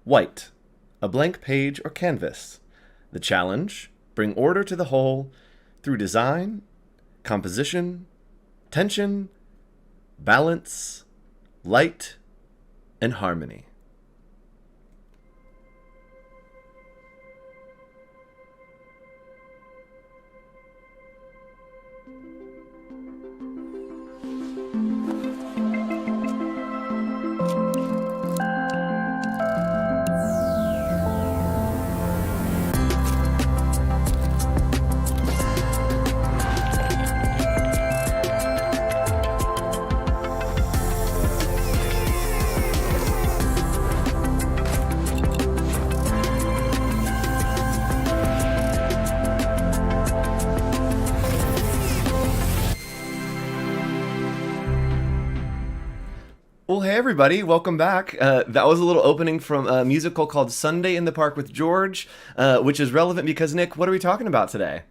White, a blank page or canvas. The challenge, bring order to the whole through design, composition, tension, balance, light, and harmony. Well, hey everybody, welcome back. That was a little opening from a musical called Sunday in the Park with George, which is relevant because, Nick, what are we talking about today?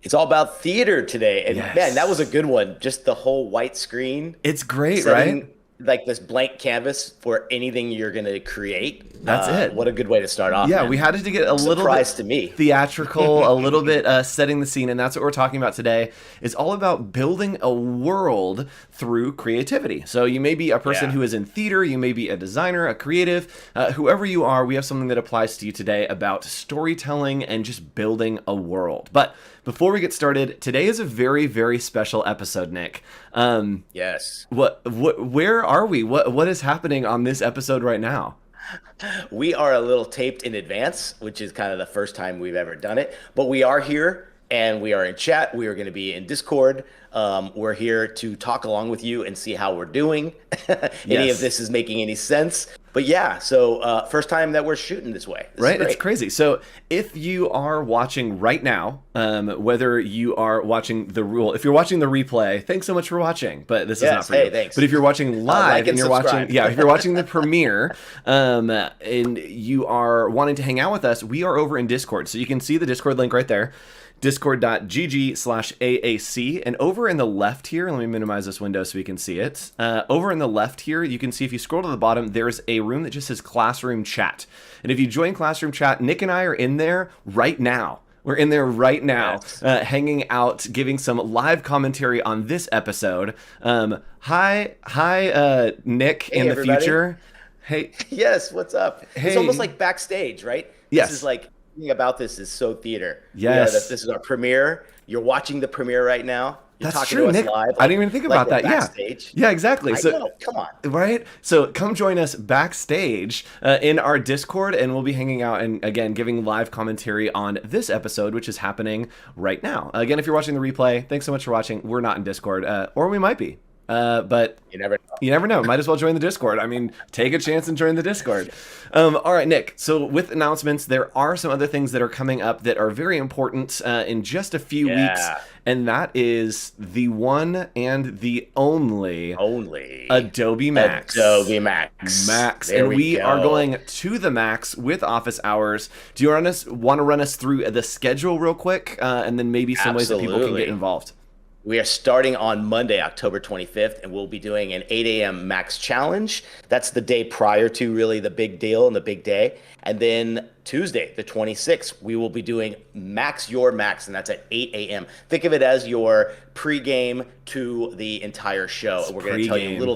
It's all about theater today. And Yes. man, that was a good one. Just the whole white screen. It's great, setting, right? Like this blank canvas for anything you're going to create. That's it. What a good way to start off. Yeah, man. we had to get a little Surprise bit to me. theatrical, a little bit setting the scene, and that's what we're talking about today. It's all about building a world through creativity. So you may be a person Yeah. who is in theater, you may be a designer, a creative, whoever you are, we have something that applies to you today about storytelling and just building a world. But before we get started, today is a very, very special episode, Nick. Yes. Where are we? What is happening on this episode right now? We are a little taped in advance, which is kind of the first time we've ever done it. But we are here and we are in chat. We are going to be in Discord. We're here to talk along with you and see how we're doing. Any Yes. of this is making any sense. But yeah, so first time that we're shooting this way. This is Right, great. it's crazy. So if you are watching right now, whether you are watching if you're watching the replay, thanks so much for watching. But this is not Yes, for hey, you. thanks. But if you're watching live like and and you're subscribe. watching, if you're watching the premiere, and you are wanting to hang out with us, we are over in Discord. So you can see the Discord link right there. Discord.gg/AAC, and over in the left here, let me minimize this window so we can see it. Over in the left here, you can see if you scroll to the bottom, there's a room that just says Classroom Chat. And if you join Classroom Chat, Nick and I are in there right now. We're in there right now, Yes. hanging out, giving some live commentary on this episode. Hi, Nick in the everybody. future. Hey, Yes, what's up? Hey. It's almost like backstage, right? Yes. This is like, everything about this is so theater. Yes. This is our premiere. You're watching the premiere right now. You're that's talking true, to us Nick. live. I didn't even think about we're that. Yeah. backstage. Yeah, exactly. I So know, come on. right? So come join us backstage in our Discord, and we'll be hanging out and, again, giving live commentary on this episode, which is happening right now. Again, if you're watching the replay, thanks so much for watching. We're not in Discord, or we might be. But You never know. you never know. Might as well join the Discord. I mean, take a chance and join the Discord. All right, Nick. So with announcements, there are some other things that are coming up that are very important in just a few weeks. And that is the one and the only Adobe Max. Adobe Max. There And we are go. going to the Max with office hours. Do you want to run us through the schedule real quick, and then maybe some ways that people can Absolutely. get involved? We are starting on Monday, October 25th, and we'll be doing an 8 a.m. Max Challenge. That's the day prior to really the big deal and the big day. And then Tuesday, the 26th, we will be doing Max Your Max, and that's at 8 a.m. Think of it as your pregame to the entire show. And we're going to tell you pregame. little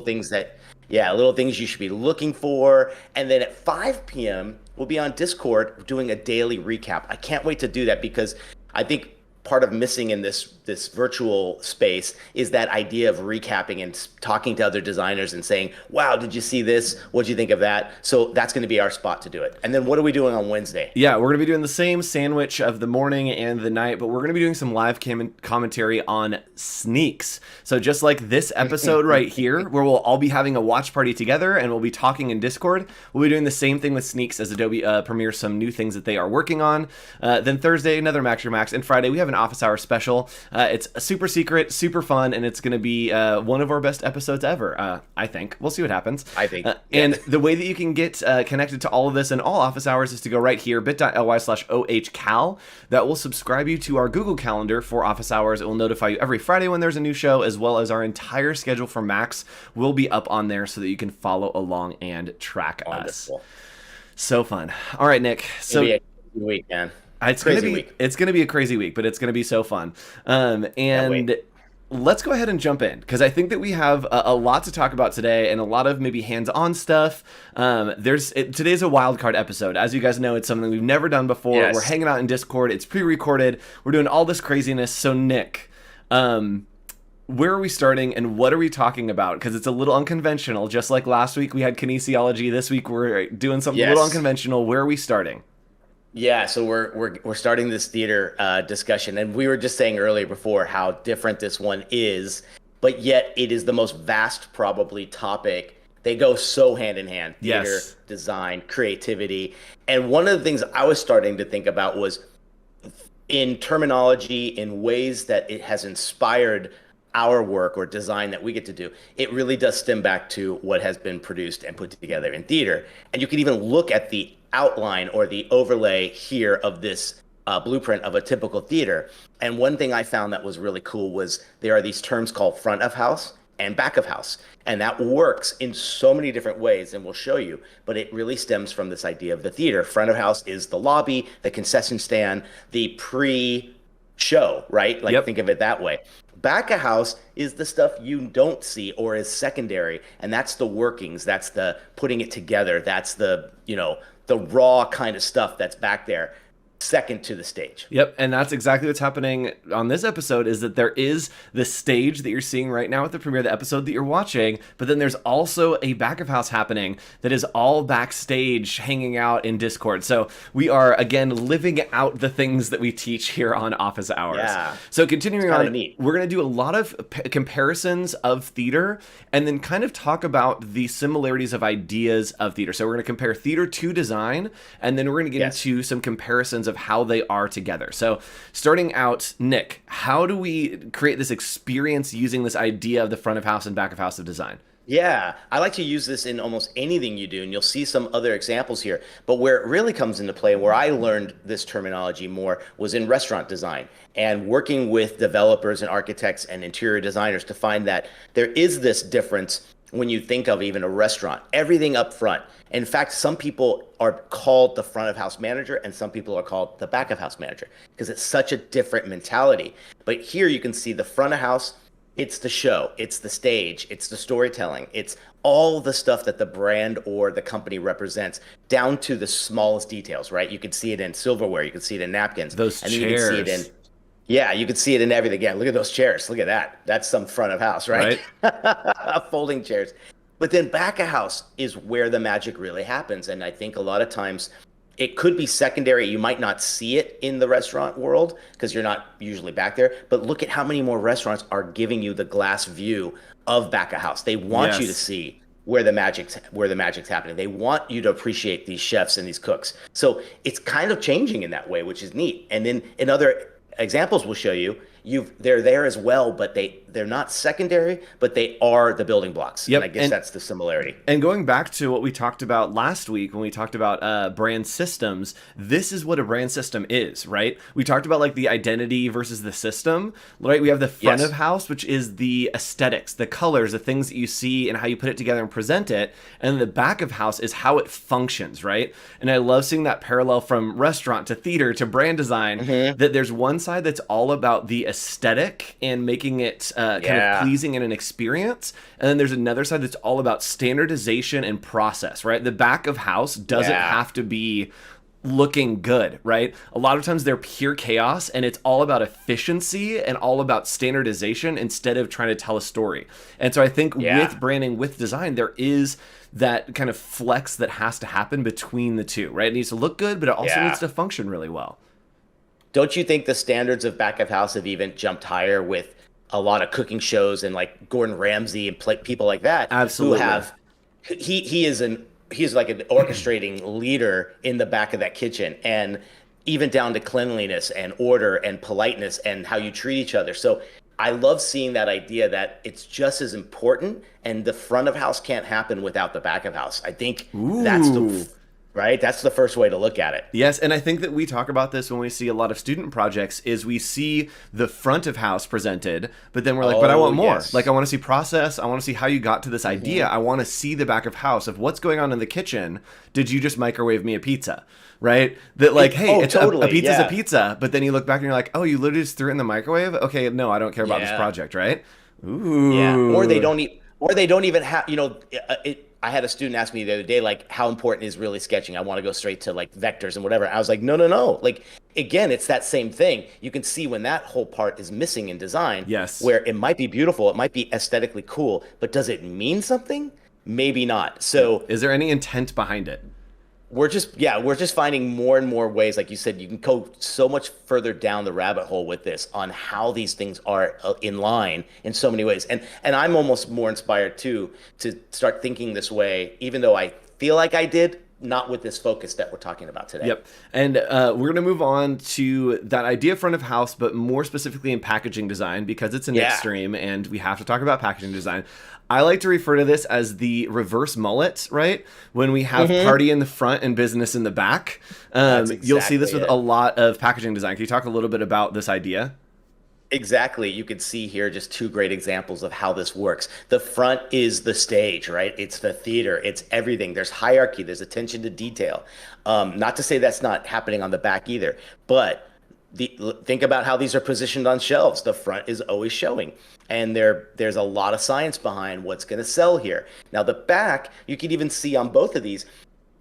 things you should be looking for. And then at 5 p.m., we'll be on Discord doing a daily recap. I can't wait to do that because I think part of missing in this virtual space is that idea of recapping and talking to other designers and saying, wow, did you see this? What'd you think of that? So that's going to be our spot to do it. And then what are we doing on Wednesday? Yeah, we're going to be doing the same sandwich of the morning and the night, but we're going to be doing some live commentary on Sneaks. So just like this episode right here, where we'll all be having a watch party together and we'll be talking in Discord, we'll be doing the same thing with Sneaks as Adobe premieres some new things that they are working on. Then Thursday, another Max Your Max, and Friday, we have an office hour special. It's a super secret, super fun, and it's going to be one of our best episodes ever, I think. We'll see what happens. I think. And the way that you can get connected to all of this and all office hours is to go right here, bit.ly/ohcal. That will subscribe you to our Google Calendar for office hours. It will notify you every Friday when there's a new show, as well as our entire schedule for Max will be up on there so that you can follow along and track us. Wonderful. So fun. All right, Nick. Gonna be So a crazy week, man. it's gonna Crazy be week. it's gonna be a crazy week, but it's gonna be so fun. Can't wait. And let's go ahead and jump in because I think that we have a lot to talk about today and a lot of maybe hands-on stuff. Today's a wild card episode. As you guys know, it's something we've never done before. We're Yes. hanging out in Discord. It's pre-recorded. We're doing all this craziness. So Nick, where are we starting and what are we talking about? Because it's a little unconventional. Just like last week we had kinesiology. This week we're doing something a little Yes. unconventional. Where are we starting? Yeah, so we're starting this theater discussion, and we were just saying earlier before how different this one is, but yet it is the most vast probably topic. They go so hand in hand, theater, Yes. design, creativity. And one of the things I was starting to think about was in terminology, in ways that it has inspired our work or design that we get to do, it really does stem back to what has been produced and put together in theater. And you can even look at the outline or the overlay here of this blueprint of a typical theater. And one thing I found that was really cool was there are these terms called front of house and back of house. And that works in so many different ways, and we'll show you. But it really stems from this idea of the theater. Front of house is the lobby, the concession stand, the pre-show, right? Like Yep. think of it that way. Back of house is the stuff you don't see or is secondary, and that's the workings, that's the putting it together, that's the raw kind of stuff that's back there, second to the stage. Yep, and that's exactly what's happening on this episode is that there is the stage that you're seeing right now at the premiere, the episode that you're watching, but then there's also a back of house happening that is all backstage hanging out in Discord. So we are, again, living out the things that we teach here on Office Hours. Yeah. So continuing It's kinda on, neat. we're going to do a lot of comparisons of theater and then kind of talk about the similarities of ideas of theater. So we're going to compare theater to design, and then we're going to get Yes. into some comparisons of how they are together. So starting out, Nick, how do we create this experience using this idea of the front of house and back of house of design? Yeah, I like to use this in almost anything you do, and you'll see some other examples here. But where it really comes into play, where I learned this terminology more, was in restaurant design and working with developers and architects and interior designers to find that there is this difference when you think of even a restaurant, everything up front. In fact, some people are called the front of house manager and some people are called the back of house manager because it's such a different mentality. But here you can see the front of house, it's the show, it's the stage, it's the storytelling, it's all the stuff that the brand or the company represents down to the smallest details, right? You can see it in silverware, you can see it in napkins, Those and then you can see it chairs. in yeah, you could see it in everything. Yeah, look at those chairs. Look at that. That's some front of house, right? Folding chairs. But then back of house is where the magic really happens. And I think a lot of times it could be secondary. You might not see it in the restaurant world because you're not usually back there. But look at how many more restaurants are giving you the glass view of back of house. They want you to Yes. see where the magic's happening. They want you to appreciate these chefs and these cooks. So it's kind of changing in that way, which is neat. And then in other examples we'll show you, they're there as well, but they're not secondary, but they are the building blocks. Yep, And I guess and- that's the similarity. And going back to what we talked about last week when we talked about brand systems, this is what a brand system is, right? We talked about like the identity versus the system, right? We have the front Yes. of house, which is the aesthetics, the colors, the things that you see and how you put it together and present it. And the back of house is how it functions, right? And I love seeing that parallel from restaurant to theater to brand design, that there's one side that's all about the aesthetic and making it kind of Yeah. pleasing in an experience. And then there's another side that's all about standardization and process, right? The back of house doesn't Yeah. have to be looking good, right? A lot of times they're pure chaos and it's all about efficiency and all about standardization instead of trying to tell a story. And so I think Yeah. with branding, with design, there is that kind of flex that has to happen between the two, right? It needs to look good, but it also Yeah. needs to function really well. Don't you think the standards of back of house have even jumped higher with a lot of cooking shows and like Gordon Ramsay and people like that? Absolutely. Who have he's like an orchestrating leader in the back of that kitchen, and even down to cleanliness and order and politeness and how you treat each other. So I love seeing that idea that it's just as important, and the front of house can't happen without the back of house. I think that's Ooh. the right? That's the first way to look at it. Yes, and I think that we talk about this when we see a lot of student projects is we see the front of house presented, but then we're like, but I Oh, want more. yes. Like I want to see process, I want to see how you got to this idea. Hmm. I want to see the back of house of what's going on in the kitchen. Did you just microwave me a pizza? Right? That like, hey, Oh, it's a totally. pizza's a Yeah. pizza, but then you look back and you're like, oh, you literally just threw it in the microwave? Okay, no, I don't care about this Yeah. project, right? Yeah. Ooh. Or they don't even have, I had a student ask me the other day, like, how important is really sketching? I want to go straight to like vectors and whatever. I was like, no, no, no. Like, again, it's that same thing. You can see when that whole part is missing in design, Yes. where it might be beautiful, it might be aesthetically cool, but does it mean something? Maybe not. Yep. So Is there any intent behind it? we're just finding more and more ways, like you said, you can go so much further down the rabbit hole with this on how these things are in line in so many ways. And I'm almost more inspired too to start thinking this way, even though I feel like I did, not with this focus that we're talking about today. Yep. And we're going to move on to that idea front of house, but more specifically in packaging design because it's an Yeah. extreme and we have to talk about packaging design. I like to refer to this as the reverse mullet, right? When we have party in the front and business in the back. That's You'll see this exactly with it. a lot of packaging design. Can you talk a little bit about this idea? Exactly. You could see here just two great examples of how this works. The front is the stage, right? It's the theater. It's everything. There's hierarchy. There's attention to detail. Not to say that's not happening on the back either, but think about how these are positioned on shelves. The front is always showing, and there's a lot of science behind what's going to sell here. Now the back, you can even see on both of these.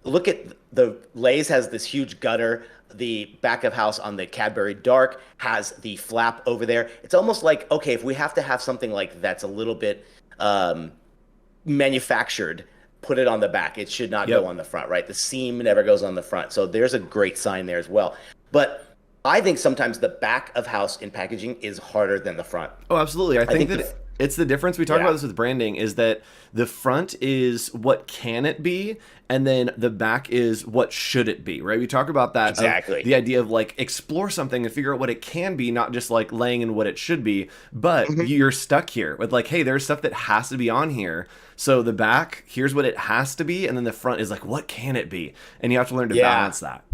Look at the Lay's has this huge gutter. The back of house on the Cadbury Dark has the flap over there. It's almost like, okay, if we have to have something like that's a little bit manufactured, put it on the back. It should not Yep. go on the front, right? The seam never goes on the front. So there's a great sign there as well. But I think sometimes the back of house in packaging is harder than the front. Oh, absolutely. I think think that it's the difference. We talk Yeah. about this with branding is that the front is what can it be, and then the back is what should it be, right? We talk about that. Of Exactly. the idea of like explore something and figure out what it can be, not just like laying in what it should be, but you're stuck here with like, hey, there's stuff that has to be on here. So the back, here's what it has to be, and then the front is like, what can it be? And you have to learn to Yeah. balance that.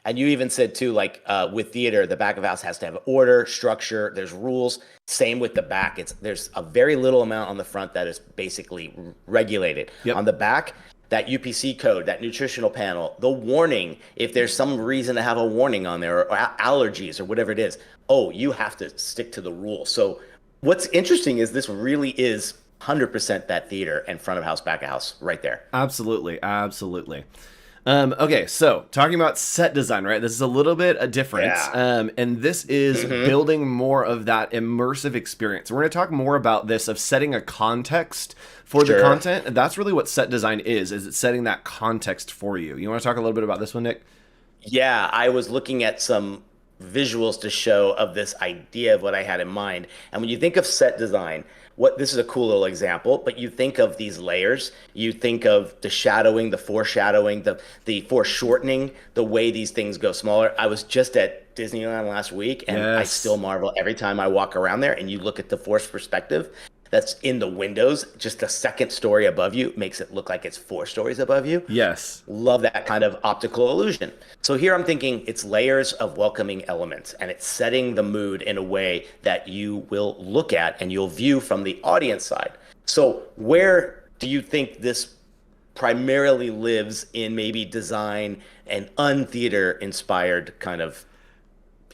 And you even said too, like with theater, the back of house has to have order, structure. There's rules. Same with the back. There's a very little amount on the front that is basically regulated. Yep. On the back, that UPC code, that nutritional panel, the warning. If there's some reason to have a warning on there, or allergies, or whatever it is, oh, you have to stick to the rule. So what's interesting is this really is 100% that theater and front of house, back of house, right there. Absolutely, absolutely. Okay, so talking about set design, right? This is a little bit different, Yeah. and this is building more of that immersive experience. We're going to talk more about this of setting a context for the Sure. content. And that's really what set design is it's setting that context for you. You want to talk a little bit about this one, Nick? Yeah, I was looking at some visuals to show of this idea of what I had in mind. And when you think of set design, this is a cool little example, but you think of these layers, you think of the shadowing, the foreshadowing, the foreshortening, the way these things go smaller. I was just at Disneyland last week, and I Yes. still marvel every time I walk around there and you look at the forced perspective that's in the windows, just a second story above you makes it look like it's 4 stories above you. Yes. Love that kind of optical illusion. So here I'm thinking it's layers of welcoming elements, and it's setting the mood in a way that you will look at and you'll view from the audience side. So where do you think this primarily lives in maybe design and untheater inspired kind of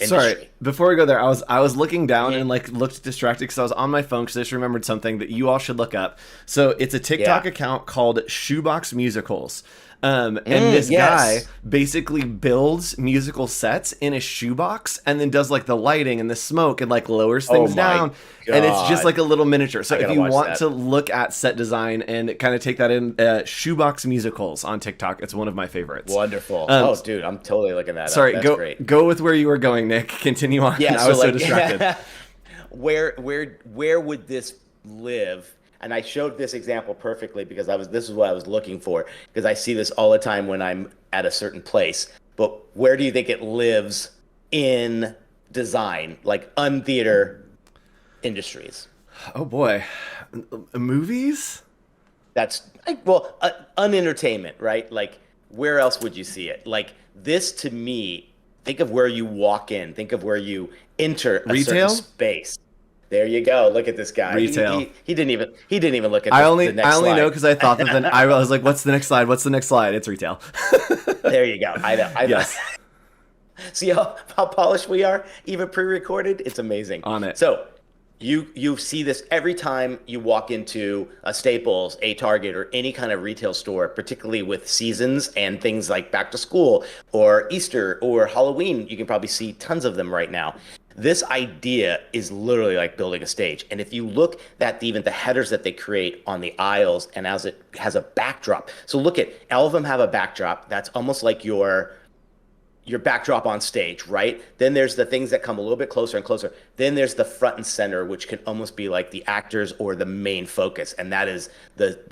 industry? Sorry, before we go there, I was looking down and like looked distracted because I was on my phone because I just remembered something that you all should look up. So it's a TikTok Yeah. account called Shoebox Musicals. And this yes. guy basically builds musical sets in a shoebox and then does like the lighting and the smoke and like lowers things Oh my down. And it's just God. like a little miniature. So I if gotta you watch want that. to look at set design and kind of take that in, Shoebox Musicals on TikTok, it's one of my favorites. Wonderful. Oh, dude, I'm totally looking that Sorry, up. That's go great. go with where you were going, Nick. Continue on. Yeah, I was so distracted. where would this live? And I showed this example perfectly because this is what I was looking for, because I see this all the time when I'm at a certain place. But where do you think it lives in design, like untheater industries? Oh boy, movies? That's well, unentertainment, right? Like where else would you see it? Like this to me, think of where you walk in, think of where you enter a certain Retail? space. There you go. Look at this guy. Retail. He didn't even look at I the only I next only know slide. because I thought that. Then I was like, "What's the next slide? What's the next slide?" It's retail. There you go. I know. I know. Yes, See how polished we are, even pre-recorded. It's amazing. on it. So you see this every time you walk into a Staples, a Target, or any kind of retail store, particularly with seasons and things like back to school or Easter or Halloween. You can probably see tons of them right now. This idea is literally like building a stage. And if you look at even the headers that they create on the aisles and as it has a backdrop. So look at all of them have a backdrop that's almost like your backdrop on stage, right? Then there's the things that come a little bit closer and closer. Then there's the front and center, which can almost be like the actors or the main focus. And that is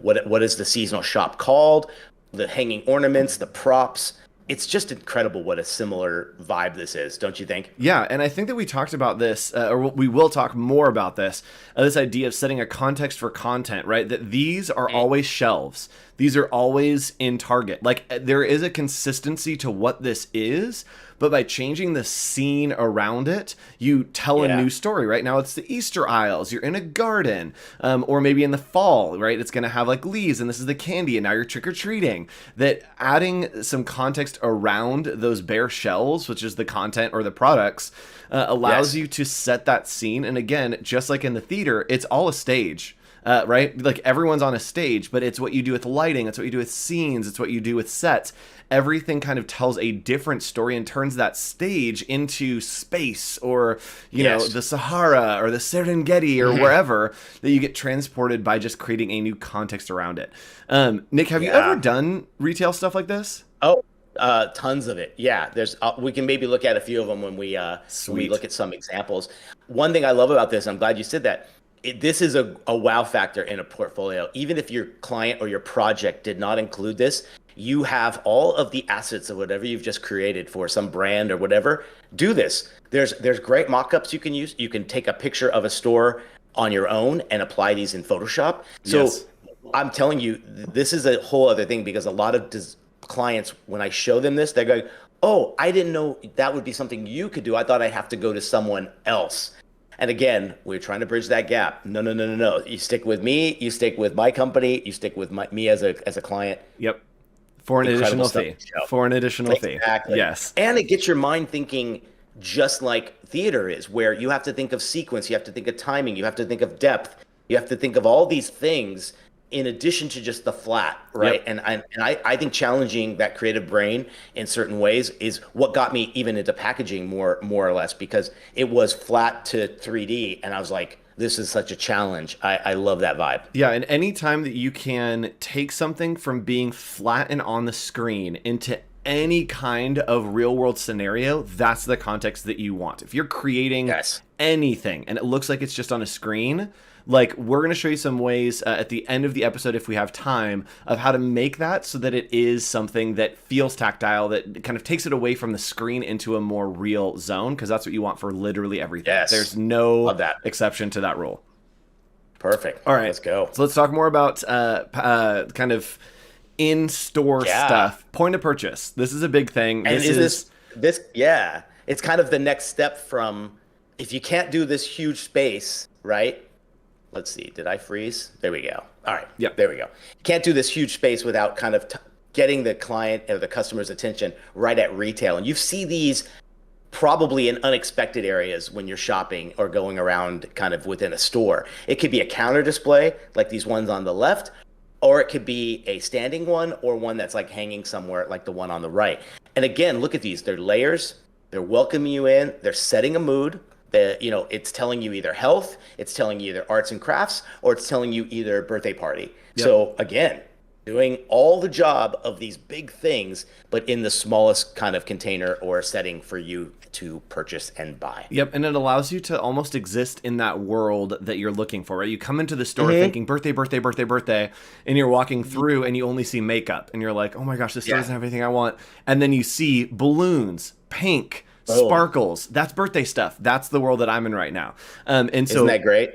what is the seasonal shop called, the hanging ornaments, the props. It's just incredible what a similar vibe this is, don't you think? Yeah, and I think that we talked about this, or we will talk more about this, this idea of setting a context for content, right? That these are always shelves. These are always in Target. Like, there is a consistency to what this is, but by changing the scene around it, you tell a new story. Right now, it's the Easter aisles. You're in a garden, or maybe in the fall, right? It's going to have like leaves, and this is the candy, and now you're trick-or-treating. That adding some context around those bare shelves, which is the content or the products, allows you to set that scene. And again, just like in the theater, it's all a stage. Right? Like everyone's on a stage, but it's what you do with lighting. It's what you do with scenes. It's what you do with sets. Everything kind of tells a different story and turns that stage into space or, you know, the Sahara or the Serengeti or wherever that you get transported by just creating a new context around it. Nick, have you ever done retail stuff like this? Oh, tons of it. Yeah, there's. We can maybe look at a few of them when we look at some examples. One thing I love about this, I'm glad you said that. This is a wow factor in a portfolio. Even if your client or your project did not include this, you have all of the assets of whatever you've just created for some brand or whatever. Do this. There's great mock-ups you can use. You can take a picture of a store on your own and apply these in Photoshop. So I'm telling you, this is a whole other thing because a lot of clients, when I show them this, they're going, "Oh, I didn't know that would be something you could do. I thought I'd have to go to someone else." And again, we're trying to bridge that gap. No. You stick with me. You stick with my company. You stick with me as a client. Yep. For an additional fee. For an additional fee. Exactly. Yes. And it gets your mind thinking just like theater is, where you have to think of sequence. You have to think of timing. You have to think of depth. You have to think of all these things in addition to just the flat, right? And I think challenging that creative brain in certain ways is what got me even into packaging more or less, because it was flat to 3D, and I was like, this is such a challenge. I love that vibe. Yeah, and any time that you can take something from being flat and on the screen into any kind of real world scenario, that's the context that you want. If you're creating anything and it looks like it's just on a screen, like, we're going to show you some ways at the end of the episode, if we have time, of how to make that so that it is something that feels tactile, that kind of takes it away from the screen into a more real zone, because that's what you want for literally everything. There's no exception to that rule. Perfect. All right. Let's go. So let's talk more about kind of in-store stuff. Point of purchase. This is a big thing. And this it's kind of the next step from, if you can't do this huge space, right? Let's see. Did I freeze? There we go. All right. Yep. There we go. Can't do this huge space without kind of getting the client or the customer's attention right at retail. And you see these probably in unexpected areas when you're shopping or going around kind of within a store. It could be a counter display like these ones on the left, or it could be a standing one, or one that's like hanging somewhere like the one on the right. And again, look at these. They're layers. They're welcoming you in. They're setting a mood. It's telling you either health, it's telling you either arts and crafts, or it's telling you either birthday party. So again, doing all the job of these big things, but in the smallest kind of container or setting for you to purchase and buy. Yep, and it allows you to almost exist in that world that you're looking for, right? You come into the store thinking birthday, and you're walking through and you only see makeup, and you're like, oh my gosh, this store doesn't have everything I want. And then you see balloons, pink, sparkles. That's birthday stuff. That's the world that I'm in right now. And so, isn't that great?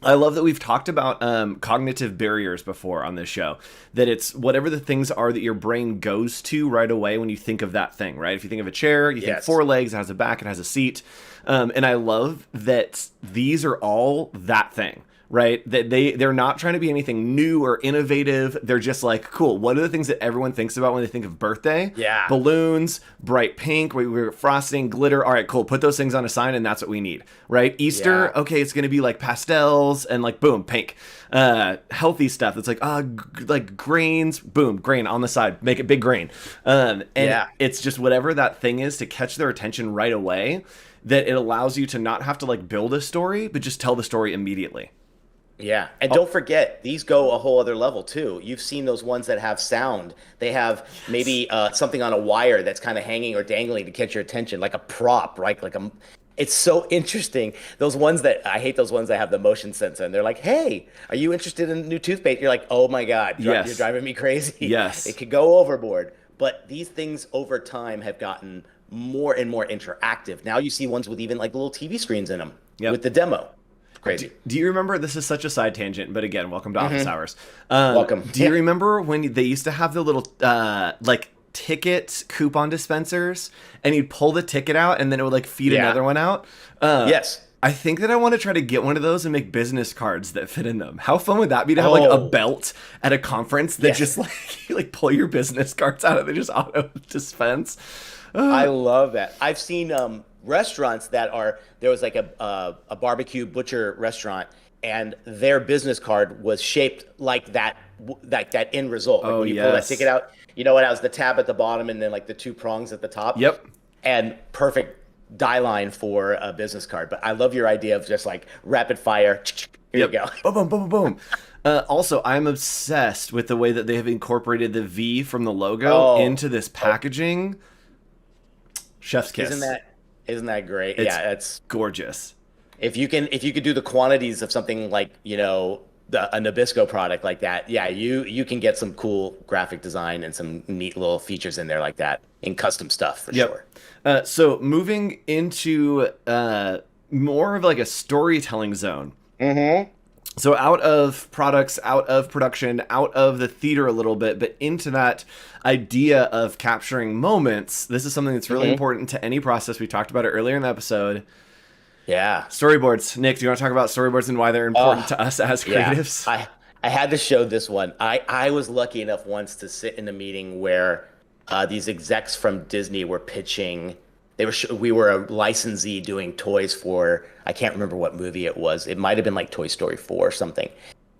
I love that we've talked about cognitive barriers before on this show. That it's whatever the things are that your brain goes to right away when you think of that thing, right? If you think of a chair, you think Yes. four legs, it has a back, it has a seat. And I love that these are all that thing, right? That they're not trying to be anything new or innovative. They're just like, cool, what are the things that everyone thinks about when they think of birthday? Yeah. Balloons, bright pink, we're frosting, glitter. All right, cool. Put those things on a sign and that's what we need, right? Easter, Yeah. okay, it's going to be like pastels and like, boom, pink. Healthy stuff that's like, like grains, boom, grain on the side, make it big grain. And Yeah. it's just whatever that thing is to catch their attention right away, that it allows you to not have to like build a story, but just tell the story immediately. Yeah, and don't forget, these go a whole other level too. You've seen those ones that have sound. They have maybe something on a wire that's kind of hanging or dangling to catch your attention, like a prop, right? It's so interesting. Those ones that I hate, those ones that have the motion sensor, and they're like, "Hey, are you interested in new toothpaste?" You're like, "Oh my God, Yes. you're driving me crazy." Yes. It could go overboard. But these things over time have gotten more and more interactive. Now you see ones with even like little TV screens in them Yep. with the demo. Crazy. Do you remember, this is such a side tangent, but again, welcome to Office Hours. Welcome. Do you remember when they used to have the little like ticket coupon dispensers, and you'd pull the ticket out and then it would like feed Yeah. another one out? Yes. I think that I want to try to get one of those and make business cards that fit in them. How fun would that be to have like a Oh. belt at a conference that Yes. just like you like pull your business cards out and they just auto dispense? I love that. I've seen restaurants that are there was like a barbecue butcher restaurant, and their business card was shaped like that end result. Like Oh, when you pull that yes. ticket out, you know, it has the tab at the bottom and then like the two prongs at the top. Yep. And perfect die line for a business card. But I love your idea of just like rapid fire. Here you go. Boom, boom, boom, boom, boom. Also, I'm obsessed with the way that they have incorporated the V from the logo Oh. into this packaging. Chef's kiss. Isn't that great? It's Yeah, that's gorgeous. if you could do the quantities of something like, you know, a Nabisco product like that, yeah, you can get some cool graphic design and some neat little features in there like that in custom stuff for sure. So moving into more of like a storytelling zone. So out of products, out of production, out of the theater a little bit, but into that idea of capturing moments. This is something that's really important to any process. We talked about it earlier in the episode. Yeah. Storyboards. Nick, do you want to talk about storyboards and why they're important to us as Yeah. creatives? I had to show this one. I was lucky enough once to sit in a meeting where these execs from Disney were pitching. We were a licensee doing toys for, I can't remember what movie it was. It might have been like Toy Story 4 or something.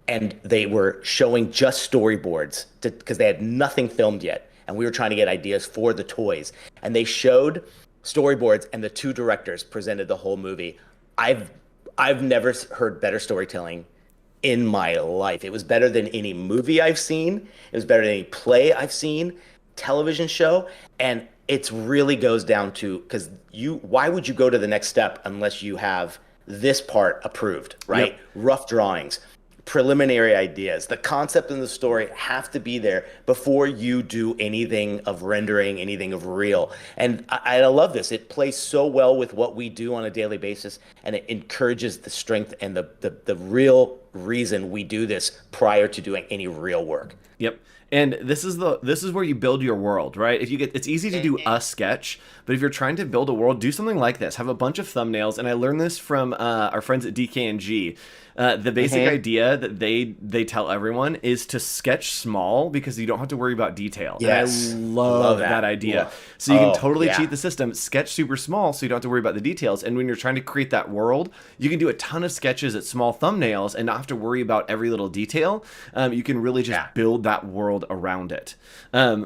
And they were showing just storyboards because they had nothing filmed yet. And we were trying to get ideas for the toys. And they showed storyboards and the two directors presented the whole movie. I've never heard better storytelling in my life. It was better than any movie I've seen. It was better than any play I've seen, television show. And it really goes down to, because why would you go to the next step unless you have this part approved, right? Yep. Rough drawings, preliminary ideas, the concept and the story have to be there before you do anything of rendering, anything of real. And I love this. It plays so well with what we do on a daily basis, and it encourages the strength and the real reason we do this prior to doing any real work. Yep. And this is where you build your world, right? It's easy to do a sketch, but if you're trying to build a world, do something like this. Have a bunch of thumbnails, and I learned this from our friends at DKNG. The basic idea that they tell everyone is to sketch small because you don't have to worry about detail. Yes. And I love that idea. Yeah. So you can Oh, totally yeah. cheat the system, sketch super small so you don't have to worry about the details. And when you're trying to create that world, you can do a ton of sketches at small thumbnails and not have to worry about every little detail. You can really just build that world around it.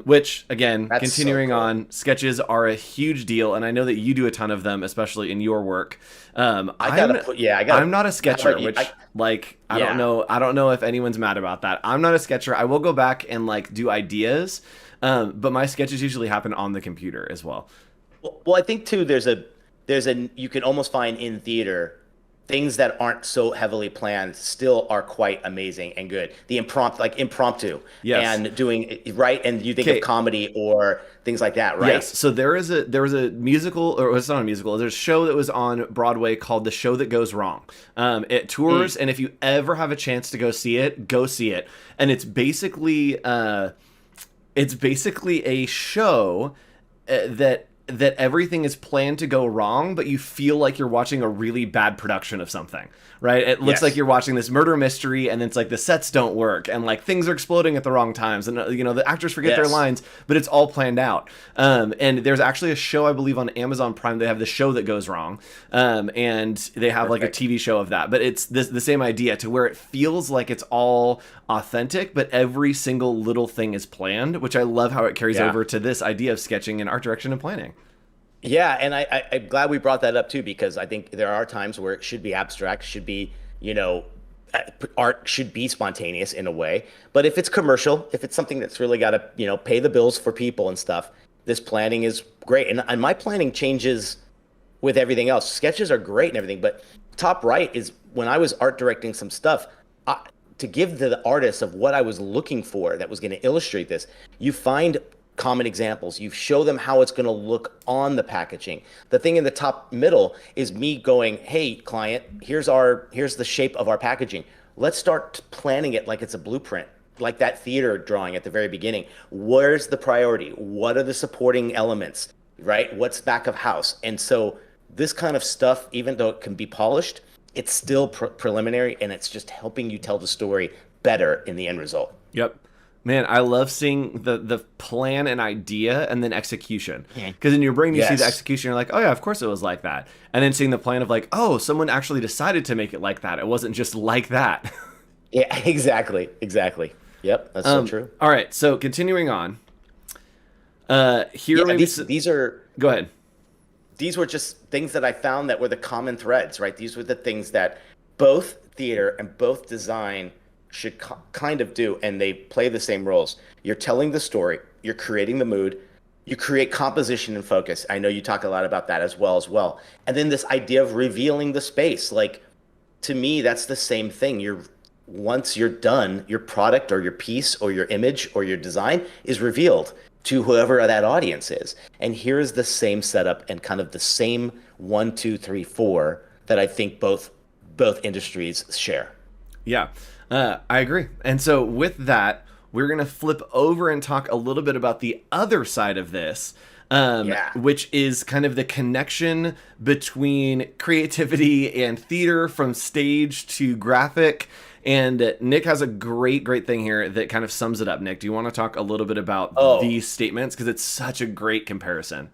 Which, again, That's continuing so cool. on, sketches are a huge deal, and I know that you do a ton of them, especially in your work. I'm not a sketcher, which I don't know if anyone's mad about that. I'm not a sketcher. I will go back and like do ideas, but my sketches usually happen on the computer as well. Well, I think too, there's a you can almost find in theater things that aren't so heavily planned still are quite amazing and good. The impromptu Yes. and doing right. And you think of Okay. comedy or things like that, Yes. right? So there was a musical, or it's not a musical. There's a show that was on Broadway called The Show That Goes Wrong. It Mm, tours, and if you ever have a chance to go see it, go see it. And it's basically a show that everything is planned to go wrong, but you feel like you're watching a really bad production of something, right? It looks like yes. you're watching this murder mystery, and it's like the sets don't work, and like things are exploding at the wrong times, and the actors forget their Yes. lines, but it's all planned out. And there's actually a show, I believe, on Amazon Prime. They have The Show That Goes Wrong, and they have like a Perfect. TV show of that. But it's the same idea, to where it feels like it's all authentic, but every single little thing is planned, which I love how it carries Yeah. over to this idea of sketching and art direction and planning. Yeah, and I'm glad we brought that up too, because I think there are times where it should be abstract, should be, uh, art should be spontaneous in a way. But if it's commercial, if it's something that's really got to, pay the bills for people and stuff, this planning is great. And my planning changes with everything else. Sketches are great and everything, but top right is when I was art directing some stuff. To give the artist of what I was looking for that was going to illustrate this, you find common examples. You show them how it's going to look on the packaging. The thing in the top middle is me going, "Hey, client, here's the shape of our packaging. Let's start planning it like it's a blueprint, like that theater drawing at the very beginning. Where's the priority? What are the supporting elements? Right? What's back of house?" And so this kind of stuff, even though it can be polished, it's still preliminary, and it's just helping you tell the story better in the end result. Yep. Man, I love seeing the plan and idea and then execution. Mhm. Because in your brain, you see the Yes. execution, you're like, oh yeah, of course it was like that. And then seeing the plan of like, oh, someone actually decided to make it like that. It wasn't just like that. Yeah, exactly. Exactly. Yep, that's so true. All right, so continuing on. Here Yeah, maybe. Go ahead. these were just things that I found that were the common threads, right? These were the things that both theater and both design should kind of do, and they play the same roles. You're telling the story, you're creating the mood, you create composition and focus. I know you talk a lot about that as well. And then this idea of revealing the space, like to me, that's the same thing. Once you're done, your product or your piece or your image or your design is revealed to whoever that audience is. And here's the same setup and kind of the same 1, 2, 3, 4 that I think both industries share. Yeah, I agree. And so with that, we're going to flip over and talk a little bit about the other side of this, Yeah. which is kind of the connection between creativity and theater, from stage to graphic. And Nick has a great thing here that kind of sums it up. Nick, do you want to talk a little bit about Oh, these statements? Because it's such a great comparison.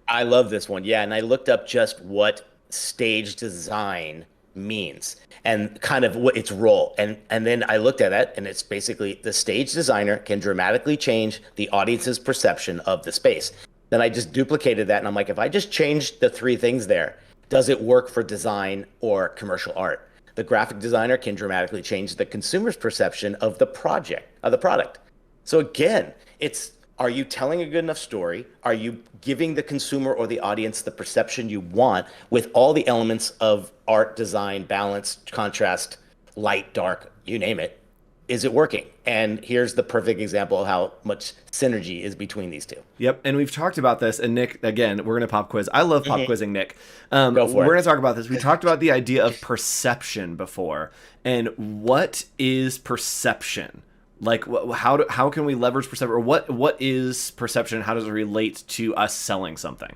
I love this one. Yeah, and I looked up just what stage design means and kind of what its role. And then I looked at it, and it's basically the stage designer can dramatically change the audience's perception of the space. Then I just duplicated that, and I'm like, if I just change the three things there, does it work for design or commercial art? The graphic designer can dramatically change the consumer's perception of the product. So again, it's, are you telling a good enough story? Are you giving the consumer or the audience the perception you want with all the elements of art, design, balance, contrast, light, dark, you name it? Is it working? And here's the perfect example of how much synergy is between these two. Yep, and we've talked about this. And Nick, again, we're gonna pop quiz. I love pop quizzing, Nick. Go We're for it. gonna talk about this. We talked about the idea of perception before, and what is perception? Like, how can we leverage perception, or what is perception? How does it relate to us selling something?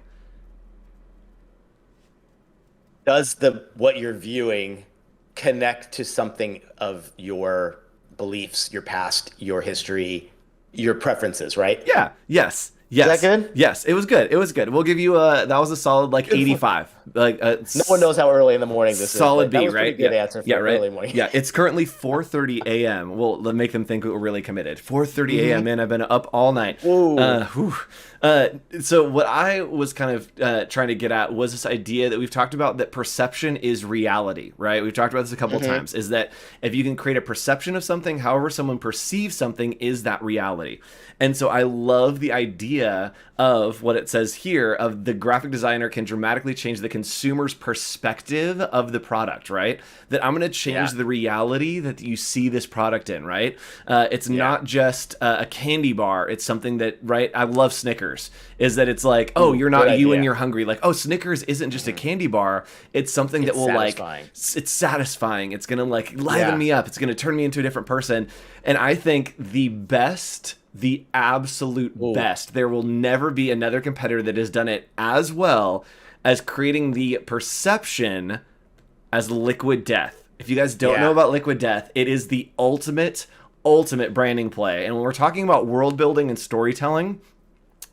Does the what you're viewing connect to something of your beliefs, your past, your history, your preferences, right? Yeah. Yes. Is that Yes. good? Yes. It was good. It was good. We'll give you a, that was a solid like 85. Like No one knows how early in the morning this is, solid but that B, was a pretty right? good Yeah. answer for Yeah, right. early morning. Yeah, it's currently 4:30 a.m. Well, let make them think we're really committed. 4:30 a.m. Man, I've been up all night. Ooh. Whew. So what I was kind of trying to get at was this idea that we've talked about, that perception is reality, right? We've talked about this a couple times, is that if you can create a perception of something, however someone perceives something is that reality. And so I love the idea of what it says here, of the graphic designer can dramatically change the consumer's perspective of the product, right? That I'm going to change the reality that you see this product in, right? It's not just a candy bar. It's something that, right? I love Snickers. Is that it's like, oh, you're not you and you're hungry. Like, oh, Snickers isn't just a candy bar. It's something that will satisfying. it's satisfying. It's going to like liven me up. It's going to turn me into a different person. And I think the absolute best, there will never be another competitor that has done it as well as creating the perception as Liquid Death. If you guys don't know about Liquid Death, it is the ultimate branding play. And when we're talking about world building and storytelling,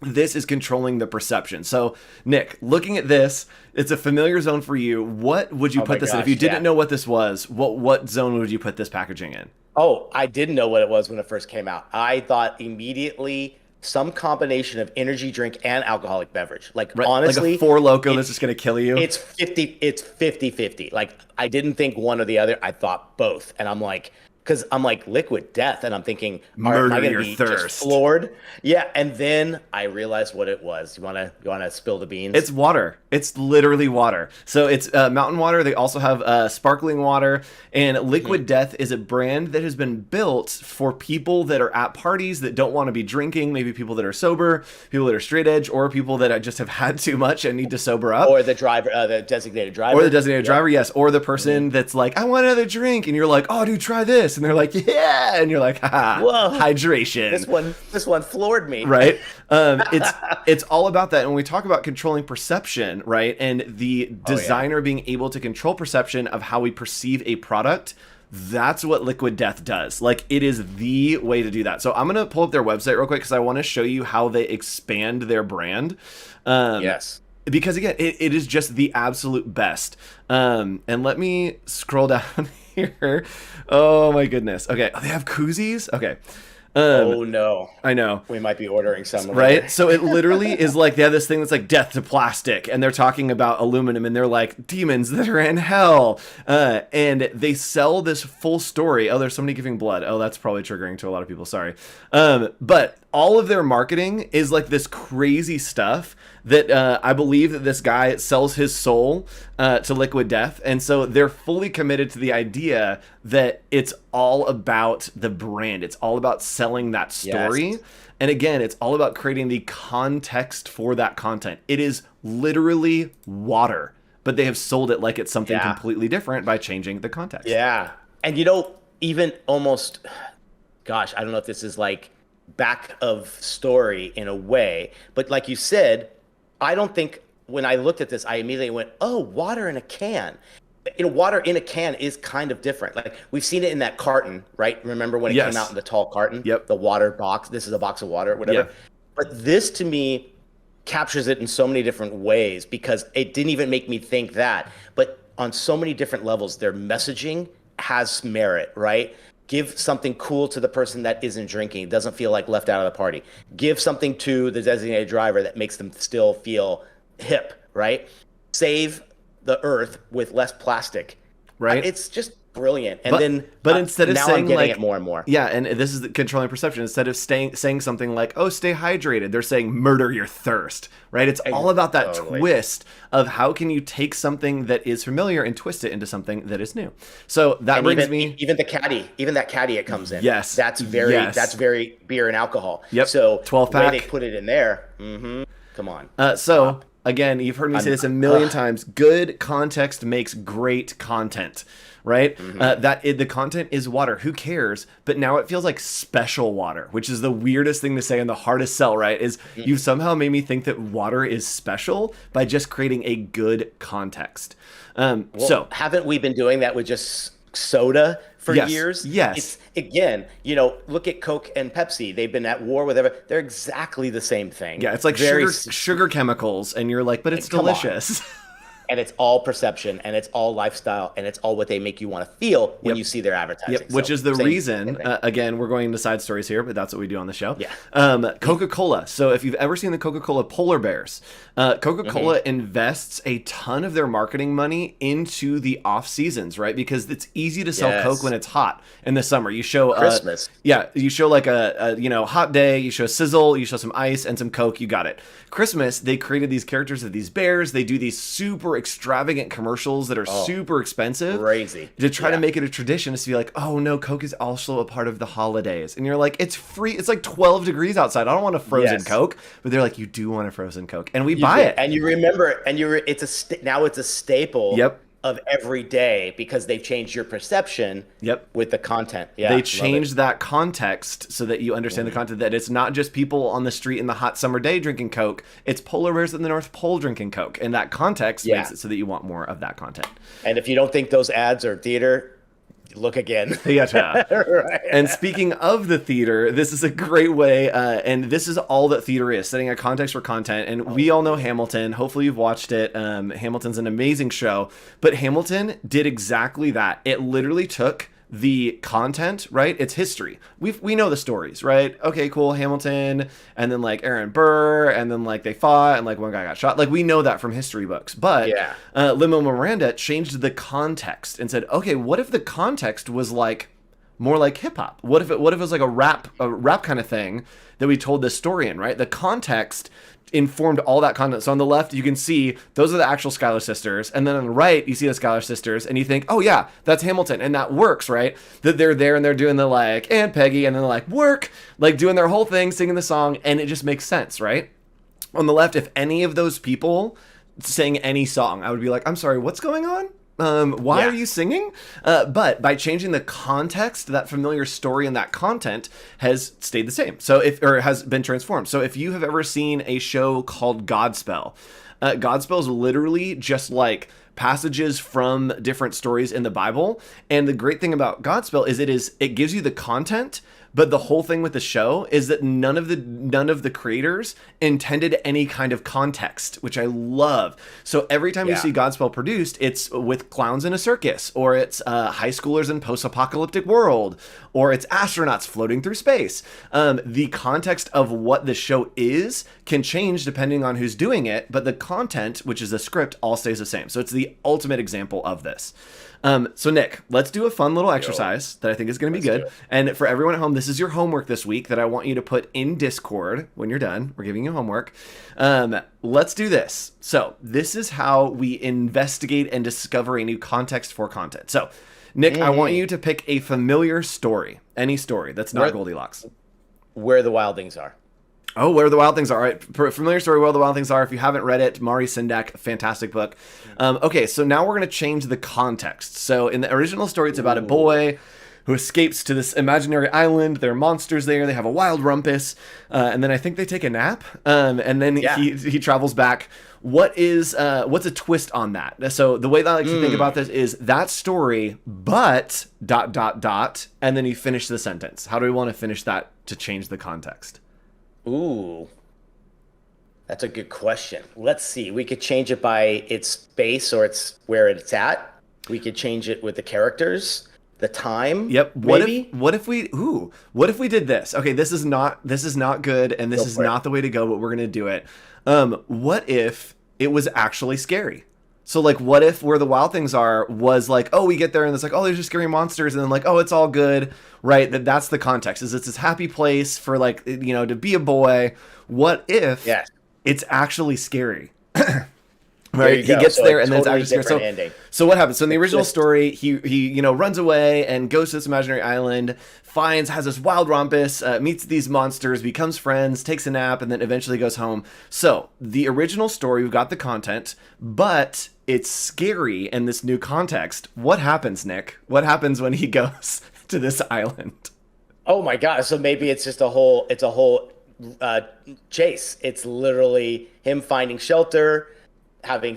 this is controlling the perception. So, Nick, looking at this, it's a familiar zone for you. What would you put this in? If you didn't know what this was, what zone would you put this packaging in? Oh, I didn't know what it was when it first came out. I thought immediately some combination of energy drink and alcoholic beverage. Like, honestly, like a Four Loko that's just going to kill you. It's 50-50. Like, I didn't think one or the other. I thought both. And I'm like, because I'm like Liquid Death, and I'm thinking, am I going to be just floored? Yeah, and then I realized what it was. You wanna spill the beans? It's water. It's literally water. So it's mountain water. They also have sparkling water. And Liquid Death is a brand that has been built for people that are at parties that don't want to be drinking. Maybe people that are sober, people that are straight edge, or people that just have had too much and need to sober up. Or the driver, the designated driver. Or the designated driver, yes. Or the person that's like, I want another drink, and you're like, oh, dude, try this. And they're like, yeah, and you're like, haha, whoa, hydration. This one floored me, right? It's all about that. And when we talk about controlling perception, right, and the designer being able to control perception of how we perceive a product, that's what Liquid Death does. Like, it is the way to do that. So I'm gonna pull up their website real quick because I want to show you how they expand their brand. Yes. Because again, it is just the absolute best. And let me scroll down here. Oh my goodness. Okay, they have koozies. Okay. Oh no. I know. We might be ordering some. Right? So it literally is like they have this thing that's like death to plastic, and they're talking about aluminum, and they're like demons that are in hell. And they sell this full story. Oh, there's somebody giving blood. Oh, that's probably triggering to a lot of people. Sorry. But all of their marketing is like this crazy stuff that I believe that this guy sells his soul to Liquid Death. And so they're fully committed to the idea that it's all about the brand. It's all about selling that story. Yes. And again, it's all about creating the context for that content. It is literally water, but they have sold it like it's something completely different by changing the context. Yeah. And even almost, gosh, I don't know if this is like back of story in a way, but like you said, I don't think when I looked at this, I immediately went, oh, water in a can. Water in a can is kind of different. Like, we've seen it in that carton, right? Remember when it came out in the tall carton? Yep. The water box. This is a box of water, whatever. Yep. But this, to me, captures it in so many different ways because it didn't even make me think that. But on so many different levels, their messaging has merit, right? Give something cool to the person that isn't drinking, doesn't feel like left out of the party. Give something to the designated driver that makes them still feel hip, right? Save the earth with less plastic, right? It's just brilliant. And but instead of now saying I'm getting like it more and more. Yeah, and this is the controlling perception. Instead of saying something like, "Oh, stay hydrated," they're saying, "Murder your thirst." Right? It's all about that twist of how can you take something that is familiar and twist it into something that is new. So that brings me even that caddy it comes in. Yes, that's very beer and alcohol. Yep. So 12 pack. The way they put it in there. Come on. Again, you've heard me say this a million times. Good context makes great content, right? The content is water. Who cares? But now it feels like special water, which is the weirdest thing to say and the hardest sell, right? Is you've somehow made me think that water is special by just creating a good context. So haven't we been doing that with just soda for years? Yes. It's, again, look at Coke and Pepsi. They've been at war with everything. They're exactly the same thing. Yeah, it's like sugar chemicals, and you're like, but it's delicious. And it's all perception, and it's all lifestyle, and it's all what they make you want to feel when you see their advertising. Yep. Which is the reason, again, we're going into side stories here, but that's what we do on the show. Yeah. Coca-Cola. So if you've ever seen the Coca-Cola polar bears, Coca-Cola invests a ton of their marketing money into the off seasons, right? Because it's easy to sell Coke when it's hot in the summer. You show Christmas. You show like a hot day, you show sizzle, you show some ice and some Coke, you got it. Christmas, they created these characters of these bears. They do these super super extravagant commercials that are super expensive. Crazy. To try to make it a tradition is to be like, oh no, Coke is also a part of the holidays. And you're like, it's free. It's like 12 degrees outside. I don't want a frozen Coke. But they're like, you do want a frozen Coke. And we buy it. And you remember, and now it's a staple. Yep. Of every day because they've changed your perception with the content. Yeah, they changed that context so that you understand the content, that it's not just people on the street in the hot summer day drinking Coke, it's polar bears in the North Pole drinking Coke. And that context makes it so that you want more of that content. And if you don't think those ads are theater, look again. Theater. Right. And speaking of the theater, this is a great way, and this is all that theater is, setting a context for content. And we all know Hamilton. Hopefully you've watched it. Hamilton's an amazing show. But Hamilton did exactly that. It literally took the content, right? It's history. We know the stories, right? Okay, cool. Hamilton, and then like Aaron Burr, and then like they fought, and like one guy got shot. Like we know that from history books. But Lin-Manuel Miranda changed the context and said, okay, what if the context was like more like hip hop? What if it was like a rap kind of thing that we told this story in, right? The context informed all that content. So on the left, you can see those are the actual Schuyler sisters. And then on the right, you see the Schuyler sisters and you think, oh yeah, that's Hamilton. And that works, right? That they're there and they're doing the like, and Peggy, and then they're like, work, like doing their whole thing, singing the song. And it just makes sense, right? On the left, if any of those people sang any song, I would be like, I'm sorry, what's going on? Why are you singing? But by changing the context, that familiar story and that content has stayed the same. So has been transformed. So if you have ever seen a show called Godspell, Godspell is literally just like passages from different stories in the Bible. And the great thing about Godspell is it gives you the content, but the whole thing with the show is that none of the creators intended any kind of context, which I love. So every time you see Godspell produced, it's with clowns in a circus, or it's high schoolers in post-apocalyptic world, or it's astronauts floating through space. The context of what the show is can change depending on who's doing it, but the content, which is the script, all stays the same. So it's the ultimate example of this. So Nick, let's do a fun little exercise that I think is going to be good. And for everyone at home, this is your homework this week that I want you to put in Discord when you're done. We're giving you homework. Let's do this. So this is how we investigate and discover a new context for content. So Nick, I want you to pick a familiar story, any story that's not Goldilocks. Where the Wild Things Are. Oh, Where the Wild Things Are. All right. Familiar story, Where the Wild Things Are. If you haven't read it, Mari Sindak, fantastic book. Okay, so now we're going to change the context. So in the original story, it's about a boy who escapes to this imaginary island. There are monsters there. They have a wild rumpus. And then I think they take a nap. And then he travels back. What's a twist on that? So the way that I like to think about this is that story, but ... and then you finish the sentence. How do we want to finish that to change the context? Ooh, that's a good question. Let's see. We could change it by its space or its where it's at. We could change it with the characters, the time. Yep. What if we did this? Okay, this is not good, and this is not the way to go, but we're gonna do it. What if it was actually scary? So like, what if Where the Wild Things Are was like, oh, we get there and it's like, oh, there's just scary monsters, and then like, oh, it's all good, right? That's the context. Is it's this happy place for like, to be a boy. What if it's actually scary? Right, he gets there and then it's actually scary. So what happens? So in the original story, he runs away and goes to this imaginary island, has this wild rumpus, meets these monsters, becomes friends, takes a nap, and then eventually goes home. So the original story, we've got the content, but it's scary in this new context. What happens, Nick? What happens when he goes to this island? Oh my God! So maybe it's just a whole chase. It's literally him finding shelter, having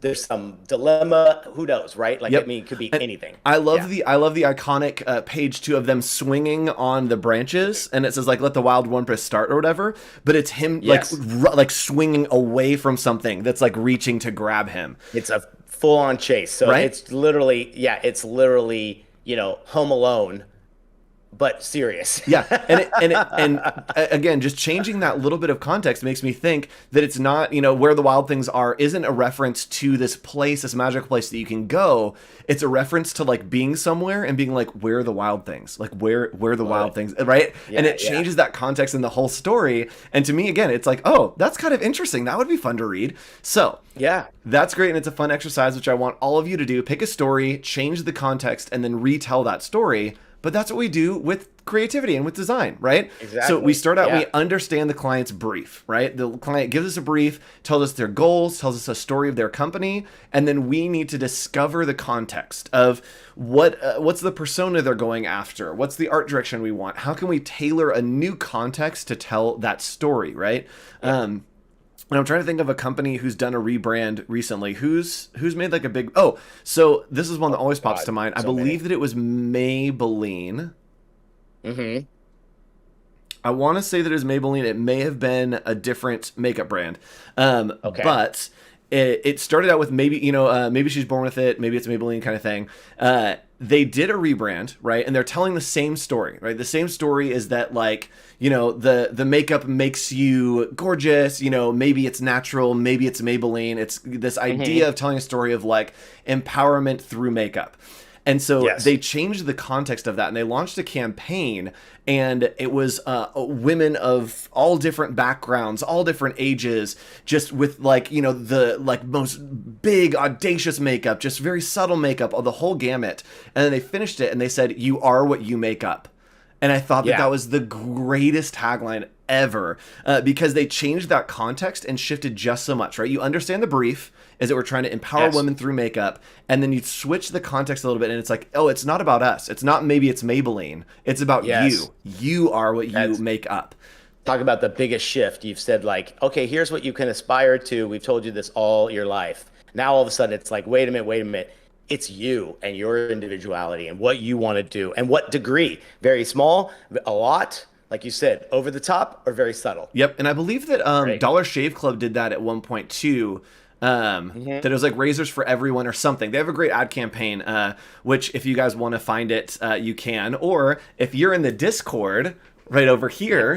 there's some dilemma. Who knows, right? Like, I mean, it could be anything. I love the iconic page 2 of them swinging on the branches, and it says like, let the wild rumpus start or whatever, but it's him like swinging away from something that's like reaching to grab him. It's a full-on chase. So right? it's literally Home Alone but serious. Yeah, again, just changing that little bit of context makes me think that it's not, where the wild things are isn't a reference to this place, this magical place that you can go. It's a reference to like being somewhere and being like, where are the wild things? Like where are the wild things, right? Yeah, and it changes that context in the whole story. And to me, again, it's like, oh, that's kind of interesting. That would be fun to read. So yeah, that's great, and it's a fun exercise, which I want all of you to do. Pick a story, change the context, and then retell that story. But that's what we do with creativity and with design, right? Exactly. So we start out, we understand the client's brief, right? The client gives us a brief, tells us their goals, tells us a story of their company, and then we need to discover the context of what's the persona they're going after, what's the art direction we want, how can we tailor a new context to tell that story, right? And I'm trying to think of a company who's done a rebrand recently. Who's made like a big... Oh, so this is one that always pops to mind. I believe that it was Maybelline. Mm-hmm. I want to say that it was Maybelline. It may have been a different makeup brand. Okay. But it started out with maybe, maybe she's born with it. Maybe it's Maybelline kind of thing. They did a rebrand, right? And they're telling the same story, right? The same story is that like, the makeup makes you gorgeous, maybe it's natural, maybe it's Maybelline. It's this idea of telling a story of like empowerment through makeup. And so they changed the context of that, and they launched a campaign, and it was women of all different backgrounds, all different ages, just with like, the like most big audacious makeup, just very subtle makeup, the whole gamut. And then they finished it and they said, "You are what you make up." And I thought that was the greatest tagline ever, because they changed that context and shifted just so much, right? You understand the brief is that we're trying to empower women through makeup, and then you switch the context a little bit, and it's like, oh, it's not about us. It's not maybe it's Maybelline. It's about you. You are what you make up. Talk about the biggest shift. You've said like, okay, here's what you can aspire to. We've told you this all your life. Now all of a sudden it's like, wait a minute. It's you and your individuality and what you want to do and what degree. Very small, a lot, like you said, over the top, or very subtle. Yep, and I believe that Dollar Shave Club did that at one point too. That it was like razors for everyone or something. They have a great ad campaign, which if you guys want to find it, you can. Or if you're in the Discord right over here,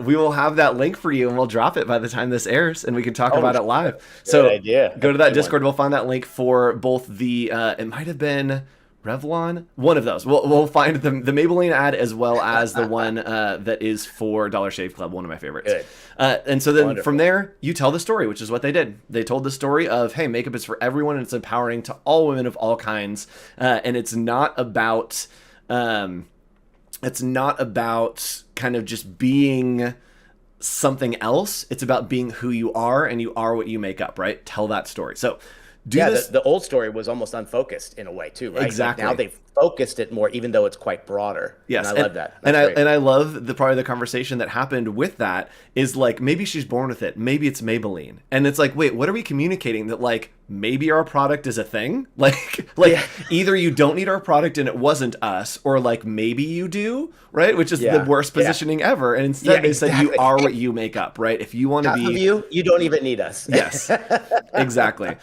we will have that link for you, and we'll drop it by the time this airs, and we can talk about it live. So go to that Discord. We'll find that link for both the it might have been Revlon, one of those. We'll find the Maybelline ad as well as the one that is for Dollar Shave Club, one of my favorites. And so then from there, you tell the story, which is what they did. They told the story of, hey, makeup is for everyone, and it's empowering to all women of all kinds, and it's not about kind of just being something else. It's about being who you are, and you are what you make up, right? Tell that story. So this. The old story was almost unfocused in a way too, right? Exactly. Like now they've focused it more, even though it's quite broader. Yes, and I love that. And I love the conversation that happened with that is like, maybe she's born with it, maybe it's Maybelline, and it's like, wait, what are we communicating? That like maybe our product is a thing, like either you don't need our product and it wasn't us, or like maybe you do, right? Which is the worst positioning ever. And instead they said you are what you make up, right? If you want to be you don't even need us. Yes, exactly.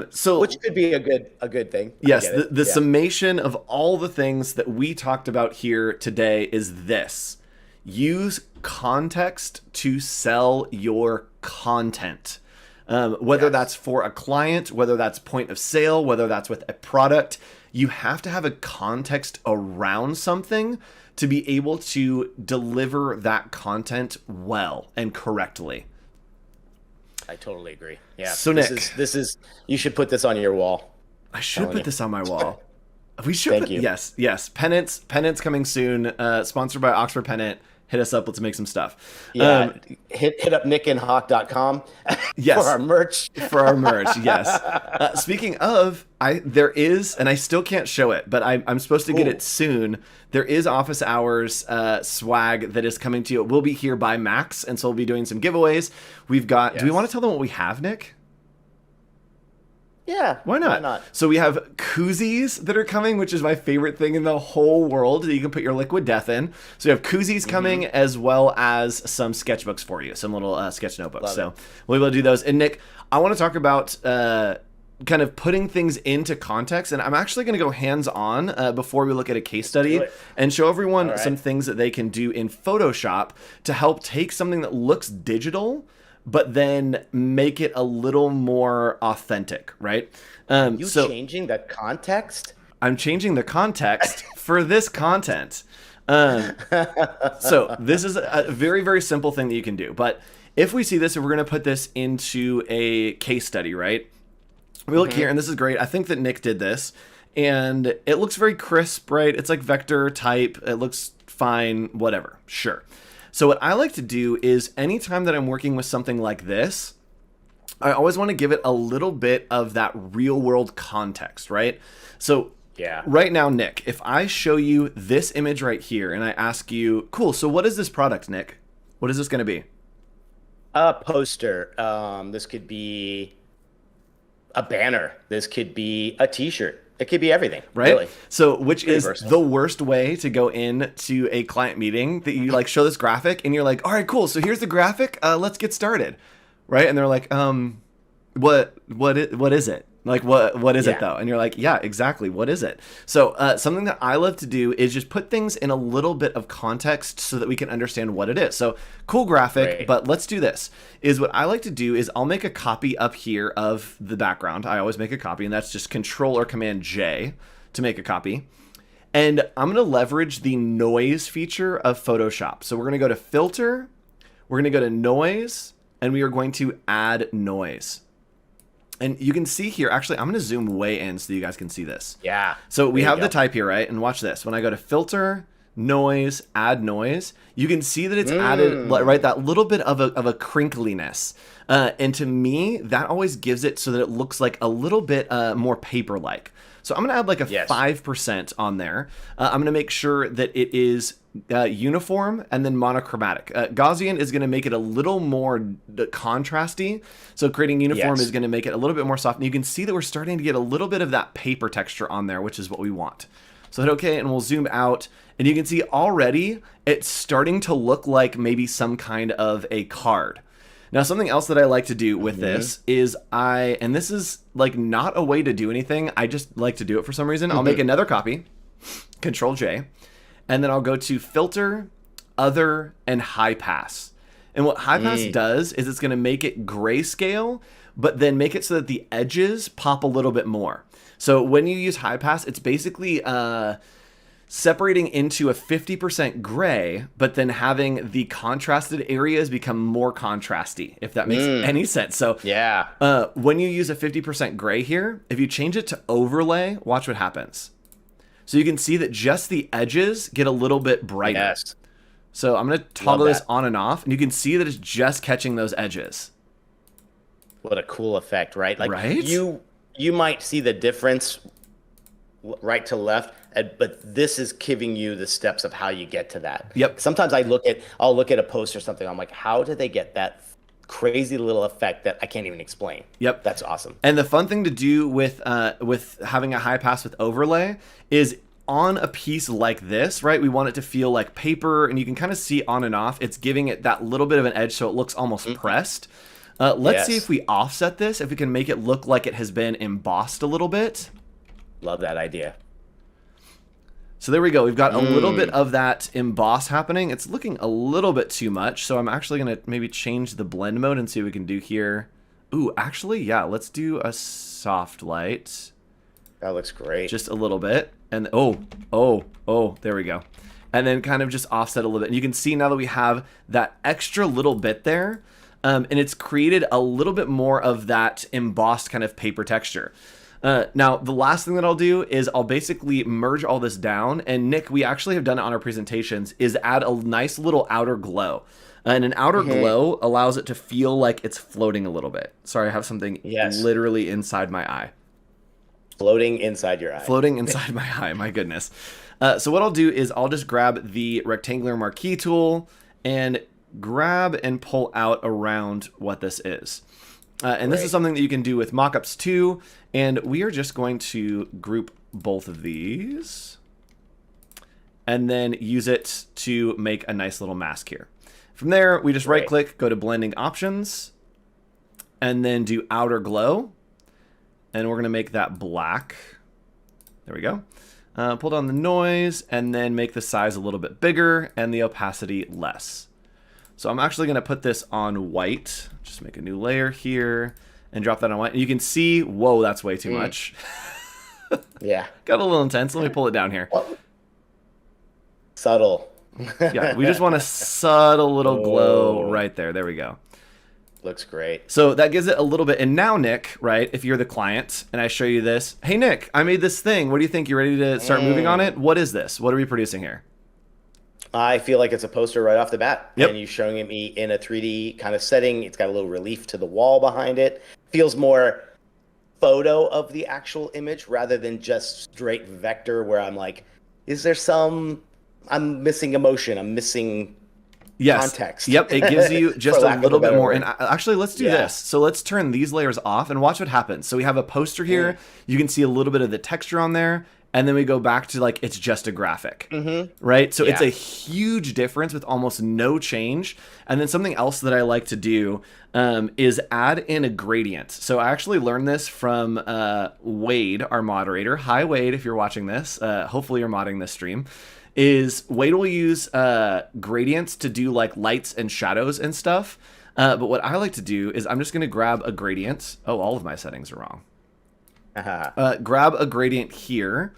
So which could be a good thing. Yes, the summation of all the things that we talked about here today is this: use context to sell your content. Whether that's for a client, whether that's point of sale, whether that's with a product, you have to have a context around something to be able to deliver that content well and correctly. I totally agree. Yeah. So Nick, this is you should put this on your wall. I should put this on my wall. We should. Thank you. Yes. Pennants coming soon. Sponsored by Oxford Pennant. Hit us up. Let's make some stuff. Yeah. Hit up nickandhawk.com yes. for our merch. Yes. Speaking of, there is, and I still can't show it, but I'm supposed to get it soon. There is office hours swag that is coming to you. It will be here by Max, and so we'll be doing some giveaways. We've got. Yes. Do we want to tell them what we have, Nick? Yeah. Why not? So we have koozies that are coming, which is my favorite thing in the whole world that you can put your liquid death in. So we have koozies coming, as well as some sketchbooks for you, some little sketch notebooks. We'll be able to do those. And Nick, I want to talk about kind of putting things into context. And I'm actually going to go hands-on before we look at a case study and show everyone some things that they can do in Photoshop to help take something that looks digital, but then make it a little more authentic, right? Changing the context? I'm changing the context for this content. So this is a very, very simple thing that you can do. But if we see this, if we're going to put this into a case study, right? We look here, and this is great. I think that Nick did this, and it looks very crisp, right? It's like vector type. It looks fine, whatever. Sure. So what I like to do is anytime that I'm working with something like this, I always want to give it a little bit of that real world context, right? So right now, Nick, if I show you this image right here and I ask you, cool, so what is this product, Nick? What is this going to be? A poster. This could be a banner. This could be a t-shirt. It could be everything, right? Really. So which is the worst way to go into a client meeting, that you like show this graphic and you're like, all right, cool. So here's the graphic. Let's get started. Right. And they're like, what is it? Like, what is it though? And you're like, yeah, exactly. What is it? So something that I love to do is just put things in a little bit of context so that we can understand what it is. So cool graphic, but let's do this. Is what I like to do is I'll make a copy up here of the background. I always make a copy, and that's just Control or Command J to make a copy. And I'm going to leverage the noise feature of Photoshop. So we're going to go to Filter, we're going to go to Noise, and we are going to add noise. And you can see here, actually, I'm going to zoom way in so you guys can see this. Yeah. So we have the type here, right? And watch this. When I go to Filter, Noise, Add Noise, you can see that it's added, right, that little bit of a crinkliness. And to me, that always gives it so that it looks like a little bit more paper-like. So I'm going to add like a 5% on there. I'm going to make sure that it is uniform and then monochromatic. Gaussian is going to make it a little more contrasty. So creating uniform is going to make it a little bit more soft. And you can see that we're starting to get a little bit of that paper texture on there, which is what we want. So hit OK, and we'll zoom out. And you can see already it's starting to look like maybe some kind of a card. Now, something else that I like to do with this is and this is like not a way to do anything, I just like to do it for some reason. I'll make another copy, Control J, and then I'll go to Filter, Other, and High Pass. And what High Pass does is it's going to make it grayscale, but then make it so that the edges pop a little bit more. So when you use High Pass, it's basically separating into a 50% gray, but then having the contrasted areas become more contrasty, if that makes any sense. So when you use a 50% gray here, if you change it to overlay, watch what happens. So you can see that just the edges get a little bit brighter. Yes. So I'm going to toggle this on and off, and you can see that it's just catching those edges. What a cool effect, right? Like you might see the difference right to left, but this is giving you the steps of how you get to that. Yep. Sometimes I'll look at a post or something. I'm like, how did they get that crazy little effect that I can't even explain? Yep. That's awesome. And the fun thing to do with having a high pass with overlay is on a piece like this, right? We want it to feel like paper, and you can kind of see on and off. It's giving it that little bit of an edge so it looks almost pressed. Let's see if we offset this, if we can make it look like it has been embossed a little bit. Love that idea. So there we go. We've got a little bit of that emboss happening. It's looking a little bit too much, so I'm actually going to maybe change the blend mode and see what we can do here. Ooh, actually, yeah, let's do a soft light. That looks great. Just a little bit. And there we go. And then kind of just offset a little bit. And you can see now that we have that extra little bit there, and it's created a little bit more of that embossed kind of paper texture. Now, the last thing that I'll do is I'll basically merge all this down. And Nick, we actually have done it on our presentations, is add a nice little outer glow. And an outer glow allows it to feel like it's floating a little bit. Sorry, I have something literally inside my eye. Floating inside your eye. Floating inside my eye, my goodness. So what I'll do is I'll just grab the rectangular marquee tool and grab and pull out around what this is. And this is something that you can do with mockups too. And we are just going to group both of these and then use it to make a nice little mask here. From there, we just right click, go to blending options, and then do outer glow. and we're going to make that black. There we go. Pull down the noise and then make the size a little bit bigger and the opacity less. So I'm actually going to put this on white. Just make a new layer here and drop that on white. And you can see, whoa, that's way too much. Yeah. Got a little intense. Let me pull it down here. Subtle. Yeah, we just want a subtle little glow right there. There we go. Looks great. So that gives it a little bit. And now, Nick, right, if you're the client and I show you this, hey, Nick, I made this thing. What do you think? You ready to start moving on it? What is this? What are we producing here? I feel like it's a poster right off the bat. Yep. And you're showing it me in a 3D kind of setting. It's got a little relief to the wall behind it. Feels more photo of the actual image rather than just straight vector where I'm like, is there I'm missing emotion. I'm missing context. Yep, it gives you just a little bit more. And actually, let's do this. So let's turn these layers off and watch what happens. So we have a poster here. You can see a little bit of the texture on there. And then we go back to like, it's just a graphic, right? So it's a huge difference with almost no change. And then something else that I like to do is add in a gradient. So I actually learned this from Wade, our moderator. Hi, Wade, if you're watching this. Hopefully you're modding this stream. Wade will use gradients to do like lights and shadows and stuff. But what I like to do is I'm just going to grab a gradient. Oh, all of my settings are wrong. Grab a gradient here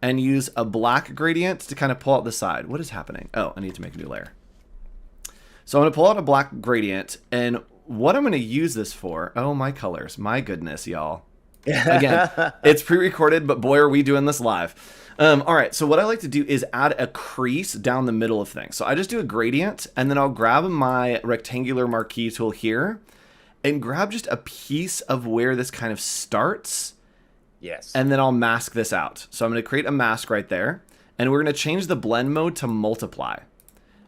and use a black gradient to kind of pull out the side. What is happening? Oh, I need to make a new layer. So I'm going to pull out a black gradient, and what I'm going to use this for, oh, my colors. My goodness, y'all. Again, it's pre-recorded, but boy, are we doing this live. All right, so what I like to do is add a crease down the middle of things. So I just do a gradient, and then I'll grab my rectangular marquee tool here and grab just a piece of where this kind of starts. Yes. And then I'll mask this out. So I'm going to create a mask right there. And we're going to change the blend mode to multiply.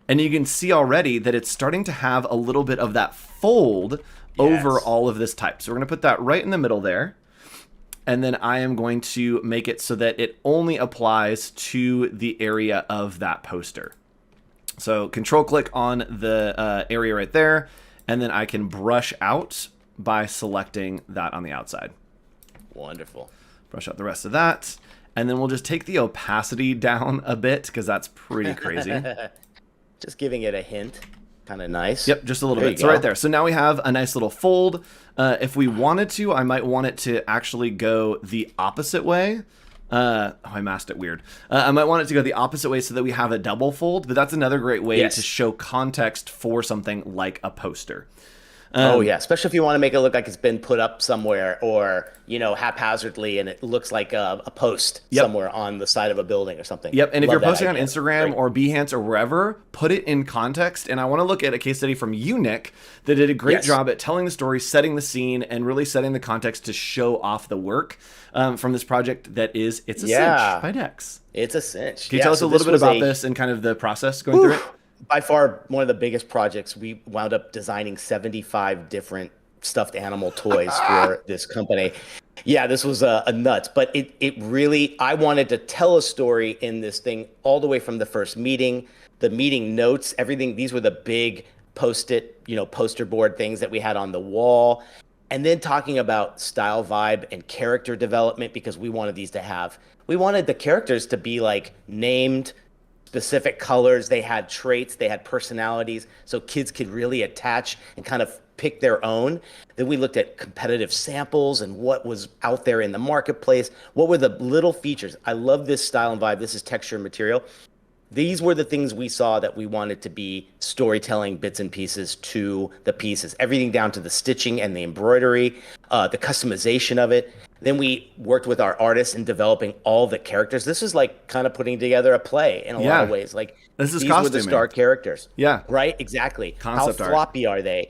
And you can see already that it's starting to have a little bit of that fold over all of this type. So we're going to put that right in the middle there. And then I am going to make it so that it only applies to the area of that poster. So control click on the area right there. And then I can brush out by selecting that on the outside. Wonderful. Brush out the rest of that. And then we'll just take the opacity down a bit because that's pretty crazy. Just giving it a hint. Kind of nice. Yep, just a little bit. So right there. So now we have a nice little fold. If we wanted to, I might want it to actually go the opposite way. I masked it weird. I might want it to go the opposite way so that we have a double fold, but that's another great way to show context for something like a poster. Especially if you want to make it look like it's been put up somewhere or, haphazardly and it looks like a post somewhere on the side of a building or something. Yep, and if you're posting on Instagram or Behance or wherever, put it in context. And I want to look at a case study from you, Nick, that did a great job at telling the story, setting the scene, and really setting the context to show off the work from this project that is It's a Cinch by Dex. It's a cinch. Can you tell us a little bit about this and kind of the process going through it? By far, one of the biggest projects. We wound up designing 75 different stuffed animal toys for this company. Yeah, this was a nuts, but it really, I wanted to tell a story in this thing all the way from the first meeting, the meeting notes, everything. These were the big post-it, poster board things that we had on the wall. And then talking about style, vibe, and character development, because we wanted the characters to be like named, specific colors, they had traits, they had personalities, so kids could really attach and kind of pick their own. Then we looked at competitive samples and what was out there in the marketplace. What were the little features? I love this style and vibe. This is texture and material. These were the things we saw that we wanted to be storytelling bits and pieces to the pieces. Everything down to the stitching and the embroidery, the customization of it. Then we worked with our artists in developing all the characters. This is like kind of putting together a play in a lot of ways. Like this is these costuming. Were the star characters. Yeah. Right? Exactly. Concept How art. floppy are they?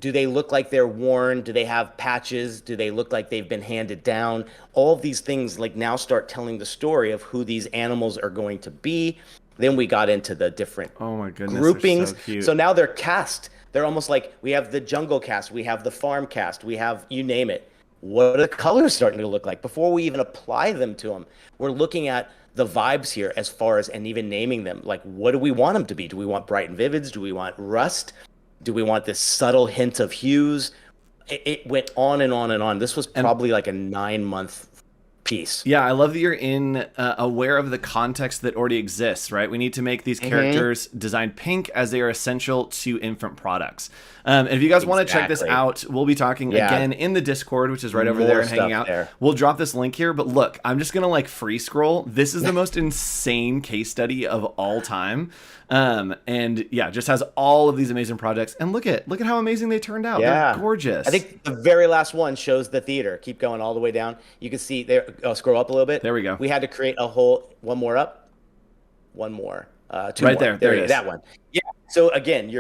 Do they look like they're worn? Do they have patches? Do they look like they've been handed down? All of these things like now start telling the story of who these animals are going to be. Then we got into the different groupings. So now they're cast. They're almost like we have the jungle cast, we have the farm cast, we have you name it. What are the colors starting to look like? Before we even apply them to them, we're looking at the vibes here as far as, and even naming them. Like, what do we want them to be? Do we want bright and vivids? Do we want rust? Do we want this subtle hint of hues? it went on and on and on. This was And probably like a 9 month piece. yeah, I love that you're aware of the context that already exists, right? We need to make these characters designed pink as they are essential to infant products. And if you guys want to check this Exactly. out, we'll be talking again in the Discord, which is right over More there and hanging stuff out. there. We'll drop this link here, but look, I'm just gonna like free scroll. This is the most insane case study of all time. And yeah, just has all of these amazing projects. And look at how amazing they turned out. Yeah. They're gorgeous. I think the very last one shows the theater. Keep going all the way down. You can see there. Oh, scroll up a little bit. There we go. We had to create a whole one more up, one more, two Right more. there. There it you go. is. That one. Yeah. So again,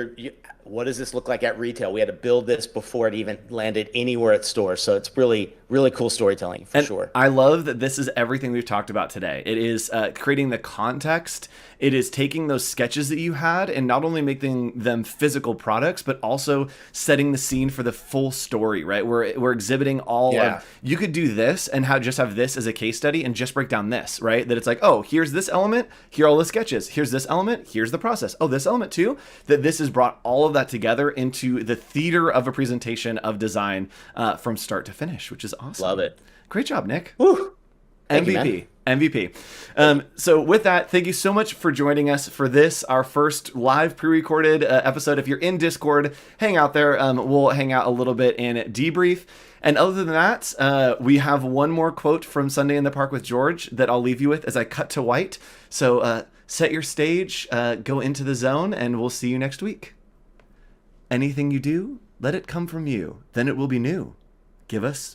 what does this look like at retail? We had to build this before it even landed anywhere at stores. So it's really, really cool storytelling for sure. I love that this is everything we've talked about today. It is creating the context. It is taking those sketches that you had and not only making them physical products, but also setting the scene for the full story, right? We're exhibiting all of, you could do this and just have this as a case study and just break down this, right? That it's like, oh, here's this element, here are all the sketches, here's this element, here's the process. Oh, this element too, that this has brought all of that together into the theater of a presentation of design from start to finish, which is awesome. Love it. Great job, Nick. Woo. Thank you, MVP. man. MVP. So with that, thank you so much for joining us for this, our first live pre-recorded episode. If you're in Discord, hang out there. We'll hang out a little bit and debrief. And other than that, we have one more quote from Sunday in the Park with George that I'll leave you with as I cut to white. So set your stage, go into the zone, and we'll see you next week. Anything you do, let it come from you. Then it will be new. Give us